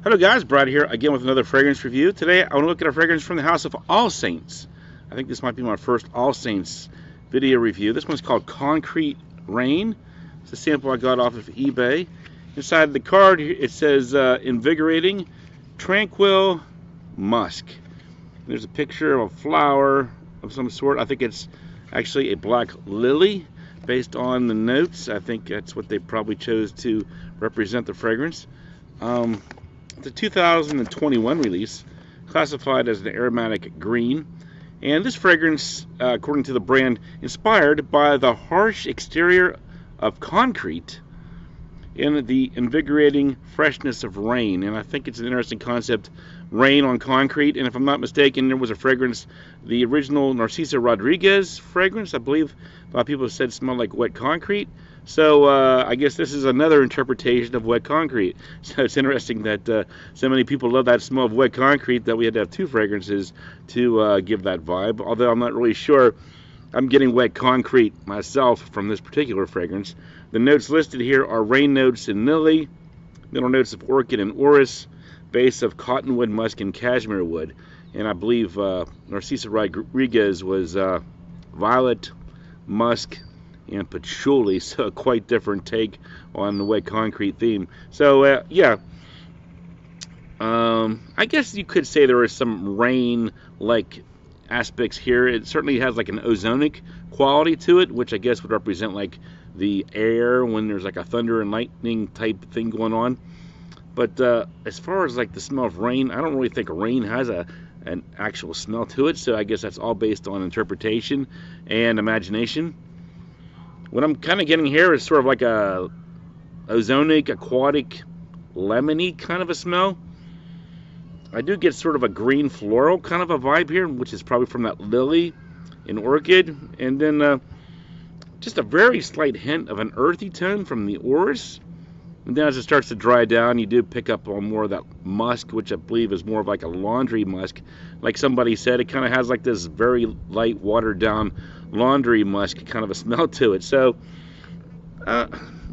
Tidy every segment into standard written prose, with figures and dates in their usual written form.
Hello guys, Brad here again with another fragrance review. Today I want to look at a fragrance from the house of Allsaints. I think this might be my first Allsaints video review. This one's called Concrete Rain. It's a sample I got off of eBay. Inside the card it says invigorating, tranquil musk. There's a picture of a flower of some sort. I think it's actually a black lily based on the notes. I think that's what they probably chose to represent the fragrance. It's a 2021 release, classified as an aromatic green. And this fragrance, according to the brand, inspired by the harsh exterior of concrete and the invigorating freshness of rain. And I think it's an interesting concept, rain on concrete. And if I'm not mistaken, there was a fragrance, the original Narciso Rodriguez fragrance, I believe a lot of people have said smelled like wet concrete. So I guess this is another interpretation of wet concrete. So it's interesting that so many people love that smell of wet concrete that we had to have two fragrances to give that vibe. Although I'm not really sure I'm getting wet concrete myself from this particular fragrance. The notes listed here are rain notes and lily, middle notes of orchid and orris, base of cottonwood, musk, and cashmere wood. And I believe Narciso Rodriguez was violet, musk, and patchouli, so a quite different take on the wet concrete theme. So yeah, I guess you could say there is some rain-like aspects here. It certainly has like an ozonic quality to it, which I guess would represent like the air when there's like a thunder and lightning type thing going on. But as far as like the smell of rain, I don't really think rain has an actual smell to it, so I guess that's all based on interpretation and imagination. What I'm kind of getting here is sort of like a ozonic, aquatic, lemony kind of a smell. I do get sort of a green floral kind of a vibe here, which is probably from that lily and orchid. And then just a very slight hint of an earthy tone from the orris. And then as it starts to dry down, you do pick up on more of that musk, which I believe is more of like a laundry musk. Like somebody said, it kind of has like this very light, watered down laundry musk kind of a smell to it. So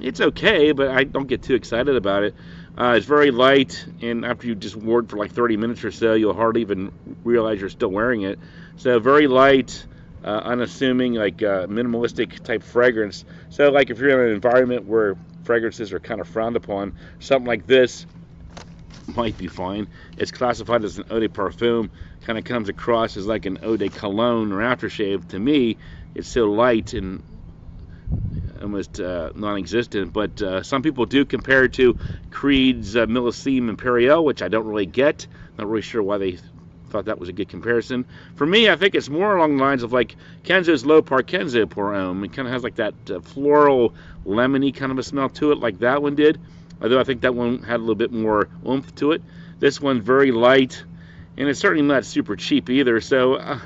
it's okay, but I don't get too excited about it. It's very light, and after you just wore it for like 30 minutes or so, you'll hardly even realize you're still wearing it. So very light, unassuming, like minimalistic type fragrance. So like if you're in an environment where fragrances are kind of frowned upon, something like this might be fine. It's classified as an eau de parfum, kind of comes across as like an eau de cologne or aftershave. To me, it's so light and almost non-existent, but some people do compare it to Creed's Millésime Imperial, which I don't really get. Not really sure why they thought that was a good comparison. For me, I think it's more along the lines of like Kenzo's Low Park Kenzo Pour Homme. It kind of has like that floral, lemony kind of a smell to it, like that one did. Although I think that one had a little bit more oomph to it. This one's very light, and it's certainly not super cheap either. So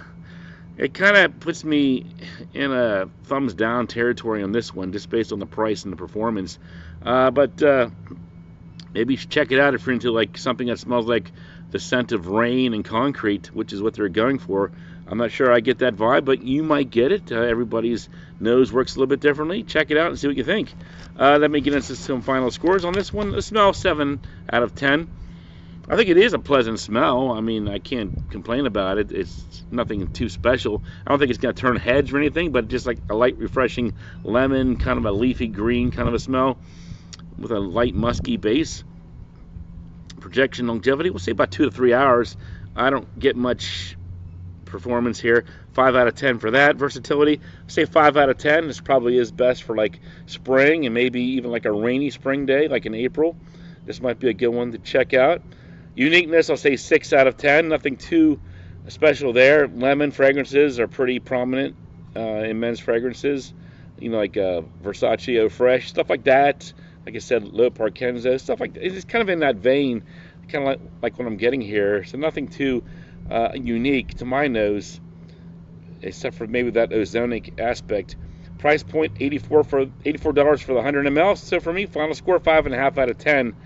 it kind of puts me in a thumbs down territory on this one, just based on the price and the performance. But maybe you should check it out if you're into like something that smells like the scent of rain and concrete, which is what they're going for. I'm not sure I get that vibe, but you might get it. Everybody's nose works a little bit differently. Check it out and see what you think. Let me get into some final scores on this one. The smell, 7 out of 10. I think it is a pleasant smell. I mean, I can't complain about it. It's nothing too special. I don't think it's going to turn heads or anything, but just like a light, refreshing lemon, kind of a leafy green kind of a smell with a light musky base. Projection longevity, we'll say about 2 to 3 hours. I don't get much performance here. 5 out of 10 for that. Versatility, say 5 out of 10. This probably is best for like spring and maybe even like a rainy spring day, like in April. This might be a good one to check out. Uniqueness, I'll say 6 out of 10. Nothing too special there. Lemon fragrances are pretty prominent in men's fragrances. You know, like Versace Eau Fresh, stuff like that. Like I said, Low Park Kenzo, stuff like that. It's kind of in that vein, kind of like what I'm getting here. So nothing too unique to my nose, except for maybe that ozonic aspect. Price point, $84 for the 100 ml. So for me, final score, 5.5 out of 10.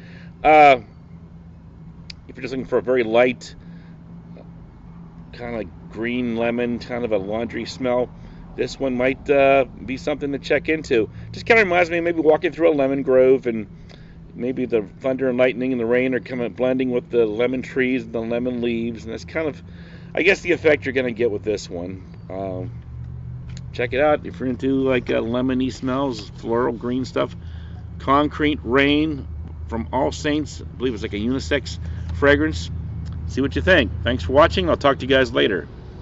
If you're just looking for a very light, kind of like green lemon, kind of a laundry smell, this one might be something to check into. Just kind of reminds me of maybe walking through a lemon grove and maybe the thunder and lightning and the rain are blending with the lemon trees and the lemon leaves, and that's kind of, I guess, the effect you're going to get with this one. Check it out if you're into like lemony smells, floral green stuff. Concrete Rain from Allsaints. I believe it's like a unisex fragrance. See what you think. Thanks for watching. I'll talk to you guys later.